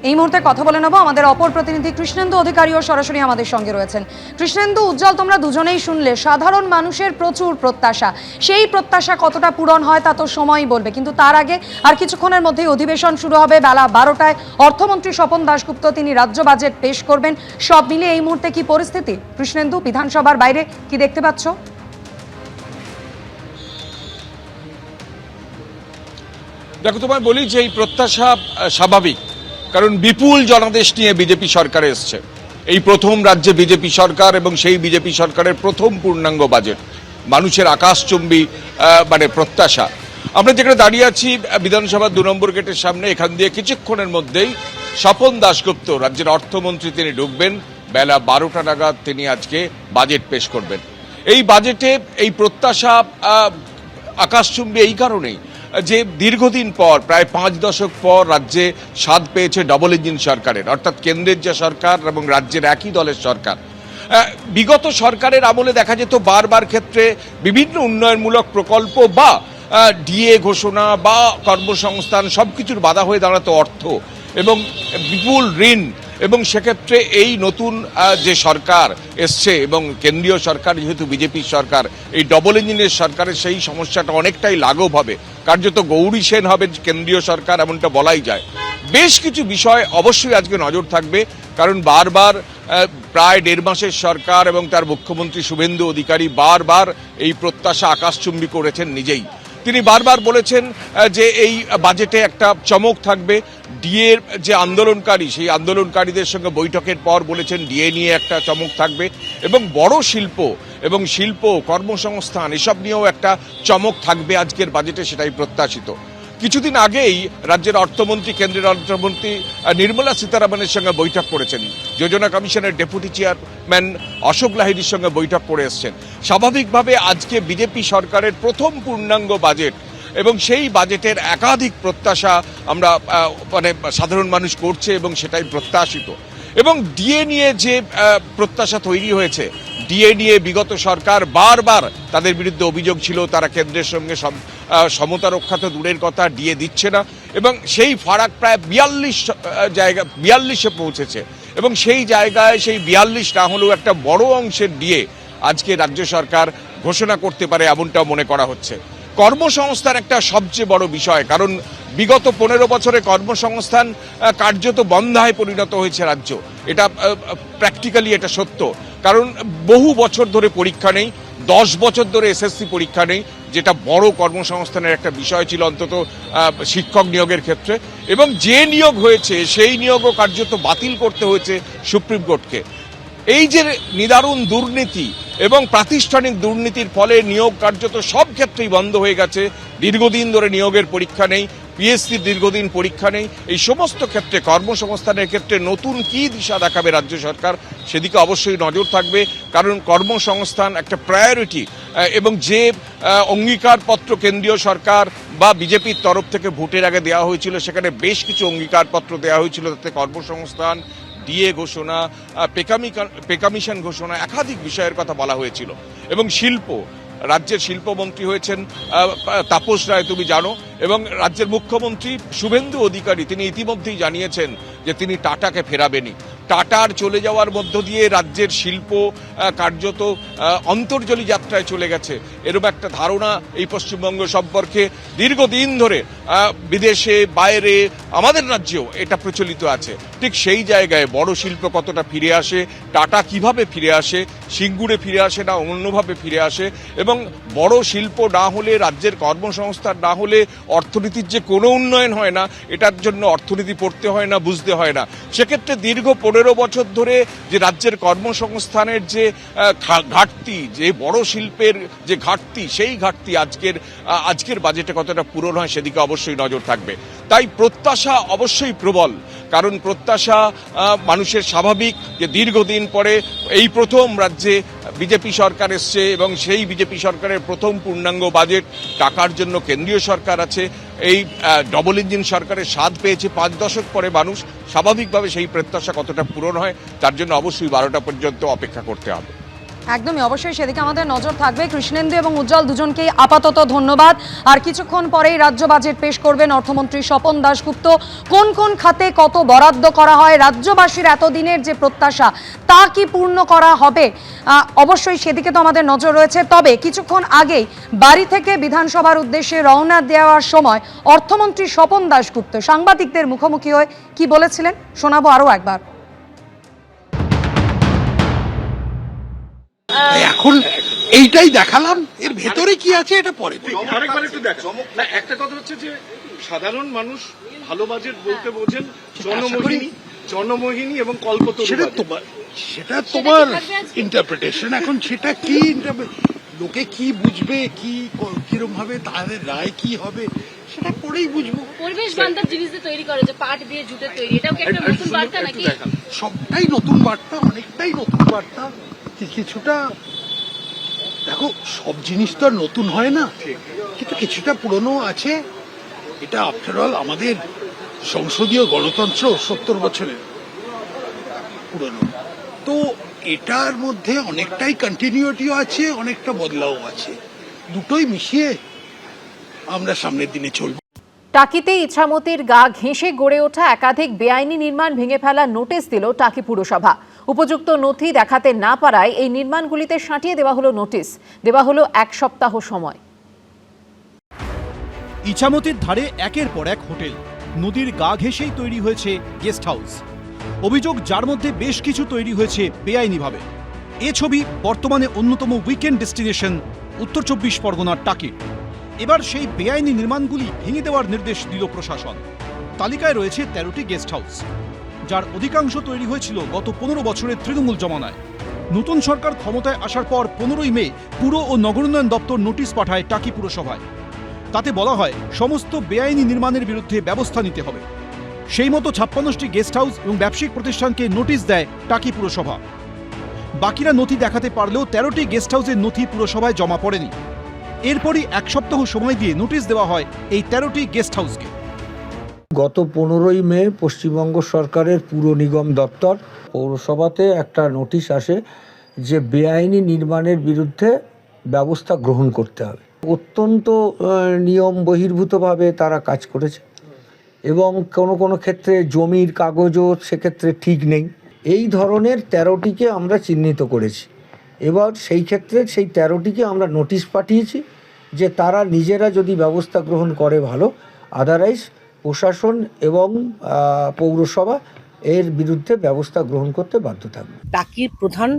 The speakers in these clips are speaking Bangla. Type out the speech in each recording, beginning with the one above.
এই মুহূর্তে কথা বলে নেব আমাদের অপর প্রতিনিধি কৃষ্ণেন্দু অধিকারীও সরাসরি আমাদের সঙ্গে রয়েছেন। কৃষ্ণেন্দু, উজ্জ্বল, তোমরা দুজনেই শুনলে সাধারণ মানুষের প্রচুর প্রত্যাশা, সেই প্রত্যাশা কতটা পূরণ হয় তা তো সময়ই বলবে, কিন্তু তার আগে আর কিছুক্ষণের মধ্যেই অধিবেশন শুরু হবে বেলা 12টায়। অর্থমন্ত্রী স্বপন দাশগুপ্ত তিনি রাজ্য বাজেট পেশ করবেন। সব মিলিয়ে এই মুহূর্তে কি পরিস্থিতি কৃষ্ণেন্দু, বিধানসভার বাইরে কি দেখতে পাচ্ছ? দেখো, তোমায় বলি যে এই প্রত্যাশা স্বাভাবিক, কারণ বিপুল জনাদেশ নিয়ে বিজেপি সরকার এসছে। এই প্রথম রাজ্যে বিজেপি সরকার এবং সেই বিজেপি সরকারের প্রথম পূর্ণাঙ্গ বাজেট, মানুষের আকাশচুম্বী প্রত্যাশা। আমরা যেখানে দাঁড়িয়ে আছি বিধানসভার 2 নম্বর গেটের সামনে, এখান দিয়ে কিছুক্ষণের মধ্যেই স্বপন দাশগুপ্ত রাজ্যের অর্থমন্ত্রী তিনি ঢুকবেন। বেলা 12টা নাগাদ তিনি আজকে বাজেট পেশ করবেন। এই বাজেটে এই প্রত্যাশা আকাশচুম্বী এই কারণেই যে দীর্ঘদিন পর, প্রায় 5 দশক পর রাজ্যে স্বাদ পেয়েছে ডবল ইঞ্জিন সরকারের, অর্থাৎ কেন্দ্রের যে সরকার এবং রাজ্যের একই দলের সরকার। বিগত সরকারের আমলে দেখা যেত বারবার ক্ষেত্রে বিভিন্ন উন্নয়নমূলক প্রকল্প বা ডিএ ঘোষণা বা কর্মসংস্থান সবকিছুর বাধা হয়ে দাঁড়াতো অর্থ এবং বিপুল ঋণ। এবং সেক্ষেত্রে এই নতুন যে সরকার এসছে এবং কেন্দ্রীয় সরকার যেহেতু বিজেপির সরকার, এই ডবল ইঞ্জিনের সরকারের সেই সমস্যাটা অনেকটাই লাঘব হবে। কার্যত গৌরী সেন হবে কেন্দ্রীয় সরকার, এমনটা বলাই যায়। বেশ কিছু বিষয় অবশ্যই আজকে নজর থাকবে, কারণ বারবার প্রায় 1.5 মাসের সরকার এবং তার মুখ্যমন্ত্রী শুভেন্দু অধিকারী বারবার এই প্রত্যাশা আকাশচুম্বী করেছেন নিজেই। তিনি বারবার বলেছেন যে এই বাজেটে একটা চমক থাকবে। ডিএর যে আন্দোলনকারী, সেই আন্দোলনকারীদের সঙ্গে বৈঠকের পর বলেছেন ডিএ নিয়ে একটা চমক থাকবে এবং বড় শিল্প কর্মসংস্থান এসব নিয়েও একটা চমক থাকবে আজকের বাজেটে, সেটাই প্রত্যাশিত। কিছুদিন আগেই রাজ্যের অর্থমন্ত্রী, কেন্দ্রের অর্থমন্ত্রী নির্মলা সীতারামনের সঙ্গে বৈঠক করেছেন। যোজনা কমিশনের ডেপুটি চেয়ারম্যান অশোক লাহিড়ির সঙ্গে বৈঠক করে এসছেন। স্বাভাবিকভাবে আজকে বিজেপি সরকারের প্রথম পূর্ণাঙ্গ বাজেট এবং সেই বাজেটের একাধিক প্রত্যাশা আমরা সাধারণ মানুষ করছে এবং সেটাই প্রত্যাশিত। এবং ডিএ নিয়ে যে প্রত্যাশা তৈরি হয়েছে, ডিএ নিয়ে বিগত সরকার বারবার তাদের বিরুদ্ধে অভিযোগ ছিল তারা কেন্দ্রের সঙ্গে সমতা রক্ষা তো দূরের কথা, ডিএ দিচ্ছে না এবং সেই ফারাক প্রায় 42-এ পৌঁছেছে এবং সেই জায়গায় সেই 42 না হলেও একটা বড় অংশের ডিএ আজকে রাজ্য সরকার ঘোষণা করতে পারে, এমনটাও মনে করা হচ্ছে। কর্মসংস্থান একটা সবচেয়ে বড় বিষয়, কারণ বিগত 15 বছরে কর্মসংস্থান কার্যত বন্ধায় পরিণত হয়েছে রাজ্য। এটা প্র্যাকটিক্যালি এটা সত্য, কারণ বহু বছর ধরে পরীক্ষা নেই, 10 বছর ধরে এসএসসি পরীক্ষা নেই, যেটা বড় কর্মসংস্থানের একটা বিষয় ছিল অন্তত শিক্ষক নিয়োগের ক্ষেত্রে। এবং যে নিয়োগ হয়েছে সেই নিয়োগও কার্যত বাতিল করতে হয়েছে সুপ্রিম কোর্টকে। এই যে নিদারুণ দুর্নীতি এবং প্রাতিষ্ঠানিক দুর্নীতির ফলে নিয়োগ কার্যত সব ক্ষেত্রেই বন্ধ হয়ে গেছে। দীর্ঘদিন ধরে নিয়োগের পরীক্ষা নেই, পিএসসির দীর্ঘদিন পরীক্ষা নেই। এই সমস্ত ক্ষেত্রে কর্মসংস্থানের ক্ষেত্রে নতুন কি দিশা দেখাবে রাজ্য সরকার, সেদিকে অবশ্যই নজর থাকবে, কারণ কর্মসংস্থান একটা প্রায়োরিটি। এবং যে অঙ্গীকারপত্র কেন্দ্রীয় সরকার বা বিজেপির তরফ থেকে ভোটের আগে দেওয়া হয়েছিল, সেখানে বেশ কিছু অঙ্গীকারপত্র দেওয়া হয়েছিল, তাতে কর্মসংস্থান, ডিএ ঘোষণা, পে কমিশন ঘোষণা, একাধিক বিষয়ের কথা বলা হয়েছিল। এবং রাজ্যের শিল্পমন্ত্রী হয়েছেন তাপস রায়, তুমি জানো, এবং রাজ্যের মুখ্যমন্ত্রী শুভেন্দু অধিকারী তিনি ইতিমধ্যেই জানিয়েছেন যে তিনি টাটাকে ফেরাবেনই। টাটার চলে যাওয়ার মধ্য দিয়ে রাজ্যের শিল্প কার্যত অন্তর্জলী যাত্রায় চলে গেছে, এরকম একটা ধারণা এই পশ্চিমবঙ্গ সম্পর্কে দীর্ঘদিন ধরে বিদেশে, বাইরে, আমাদের রাজ্যেও এটা প্রচলিত আছে। ঠিক সেই জায়গায় বড় শিল্প কতটা ফিরে আসে, টাটা কিভাবে ফিরে আসে, সিঙ্গুরে ফিরে আসে না অন্যভাবে ফিরে আসে, এবং বড় শিল্প না হলে, রাজ্যের কর্মসংস্থান না হলে অর্থনীতির যে কোনো উন্নয়ন হয় না, এটার জন্য অর্থনীতি পড়তে হয় না, বুঝতে হয় না। সেক্ষেত্রে দীর্ঘ 15 বছর ধরে যে রাজ্যের কর্মসংস্থানের যে ঘাটতি, যে বড় শিল্পের যে ঘাটতি, সেই ঘাটতি আজকের বাজেটে কতটা পূরণ হয় সেদিকে অবশ্যই নজর থাকবে। তাই প্রত্যাশা অবশ্যই প্রবল, কারণ প্রত্যাশা মানুষের স্বাভাবিক যে দীর্ঘদিন পরে এই প্রথম রাজ্যে বিজেপি সরকার এসছে এবং সেই বিজেপি সরকারের প্রথম পূর্ণাঙ্গ বাজেট। টাকার জন্য কেন্দ্রীয় সরকার আছে। এই ডবল ইঞ্জিন সরকারের স্বাদ পেয়েছে 5 দশক পরে মানুষ। স্বাভাবিকভাবে সেই প্রত্যাশা কতটা পূরণ হয় তার জন্য অবশ্যই 12টা পর্যন্ত অপেক্ষা করতে হবে। একদমই, অবশ্যই সেদিকে আমাদের নজর থাকবে। কৃষ্ণেন্দু এবং উজ্জ্বল দুজনকেই আপাতত ধন্যবাদ। আর কিছুক্ষণ পরেই রাজ্য বাজেট পেশ করবেন অর্থমন্ত্রী স্বপন দাশগুপ্ত। কোন কোন খাতে কত বরাদ্দ করা হয়, রাজ্যবাসীর এতদিনের যে প্রত্যাশা তা কি পূর্ণ করা হবে, অবশ্যই সেদিকে তো আমাদের নজর রয়েছে। তবে কিছুক্ষণ আগেই বাড়ি থেকে বিধানসভার উদ্দেশ্যে রওনা দেওয়ার সময় অর্থমন্ত্রী স্বপন দাশগুপ্ত সাংবাদিকদের মুখোমুখি হয়ে কি বলেছিলেন শোনাবো আরও একবার। এখন এইটাই দেখালাম, এর ভেতরে কি আছে এটা পরে বলবো। আরেকবার একটু দেখো না, একটা কথা হচ্ছে যে সাধারণ মানুষ ভালো বাজেট বলতে বোঝেন জনমোহিনী এবং কল্পতরু সেটা তোমার ইন্টারপ্রিটেশন। এখন সেটা কি লোকে কি বুঝবে, কি কিরকম ভাবে তাদের রায় কি হবে সেটা পরেই বুঝবো। পরিবেশ বান্ধব জিনিস দিয়ে তৈরি করে, যে পাট দিয়ে জুটের তৈরি, এটাও কি একটা নতুন বার্তা নাকি? সবটাই নতুন বার্তা, অনেকটাই নতুন বার্তা। কিছুটা দেখো, সব জিনিস তো আর নতুন হয় না, কিন্তু কিছুটা পুরনো আছে। এটা আফটারঅল আমাদের সংসদীয় গণতন্ত্র 70 বছরের পুরনো, তো এটার মধ্যে অনেকটাই কন্টিনিউটিও আছে, অনেকটা বদলাও আছে। দুটোই মিশিয়ে আমরা সামনের দিনে চলব। টাকিতে ইছামতির গা ঘেঁষে গড়ে ওঠা একাধিক বেআইনি নির্মাণ ভেঙে ফেলার নোটিশ দিল টাকি পুরসভা। উপযুক্ত নথি দেখাতে না পারায় এই নির্মাণগুলিতে সাঁটিয়ে দেওয়া হলো নোটিশ, দেওয়া হলো 1 সপ্তাহ সময়। ইছামতির ধারে একের পর এক হোটেল, নদীর গা ঘেঁষেই তৈরি হয়েছে গেস্ট হাউস। অভিযোগ, যার মধ্যে বেশ কিছু তৈরি হয়েছে বেআইনিভাবে। এ ছবি বর্তমানে অন্যতম উইকেন্ড ডেস্টিনেশন উত্তর 24 পরগনার টাকি। এবার সেই বেআইনি নির্মাণগুলি ভেঙে দেওয়ার নির্দেশ দিল প্রশাসন। তালিকায় রয়েছে 13টি গেস্ট হাউস, যার অধিকাংশ তৈরি হয়েছিল গত 15 বছরের তৃণমূল জমানায়। নতুন সরকার ক্ষমতায় আসার পর 15ই মে পুর ও নগরোন্নয়ন দপ্তর নোটিশ পাঠায় টাকি পুরসভায়। তাতে বলা হয় সমস্ত বেআইনি নির্মাণের বিরুদ্ধে ব্যবস্থা নিতে হবে। সেই মতো 56টি গেস্ট হাউস এবং ব্যবসায়িক প্রতিষ্ঠানকে নোটিশ দেয় টাকি পুরসভা। বাকিরা নথি দেখাতে পারলেও 13টি গেস্ট হাউসের নথি পুরসভায় জমা পড়েনি। এরপরই 1 সপ্তাহ সময় দিয়ে নোটিশ দেওয়া হয় এই 13টি গেস্ট হাউসকে। গত 15ই মে পশ্চিমবঙ্গ সরকারের পুর নিগম দপ্তর পৌরসভাতে একটা নোটিশ আসে যে বেআইনি নির্মাণের বিরুদ্ধে ব্যবস্থা গ্রহণ করতে হবে। অত্যন্ত নিয়ম বহির্ভূতভাবে তারা কাজ করেছে এবং কোনো ক্ষেত্রে জমির কাগজও সেক্ষেত্রে ঠিক নেই। এই ধরনের 13টিকে আমরা চিহ্নিত করেছি। এবার সেই ক্ষেত্রে সেই 13টিকে আমরা নোটিশ পাঠিয়েছি যে তারা নিজেরা যদি ব্যবস্থা গ্রহণ করে ভালো, আদারওয়াইজ প্রশাসন এবং পৌরসভা এর বিরুদ্ধে ব্যবস্থা গ্রহণ করতে বাধ্য থাকবে। টাকির প্রধান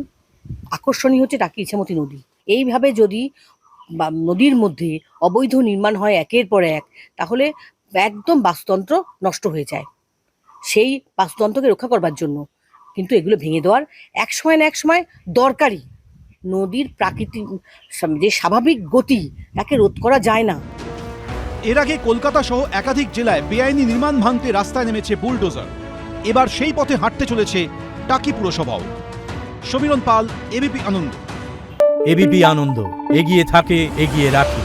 আকর্ষণই হচ্ছে টাকি ইছামতি নদী। এইভাবে যদি নদীর মধ্যে অবৈধ নির্মাণ হয় একের পর এক, তাহলে একদম বাস্তুতন্ত্র নষ্ট হয়ে যায়। সেই বাস্তুতন্ত্রকে রক্ষা করবার জন্য কিন্তু এগুলো ভেঙে দেওয়ার এক সময় না এক সময় দরকারি। নদীর প্রাকৃতিক যে স্বাভাবিক গতি, তাকে রোধ করা যায় না। এর আগে কলকাতা সহ একাধিক জেলায় বেআইনি নির্মাণ ভাঙতে রাস্তায় নেমেছে বুলডোজার। এবার সেই পথে হাঁটতে চলেছে টাকি পুরসভাও। সমীরণ পাল, এবিপি আনন্দ। এবিপি আনন্দ, এগিয়ে থাকে, এগিয়ে রাখে।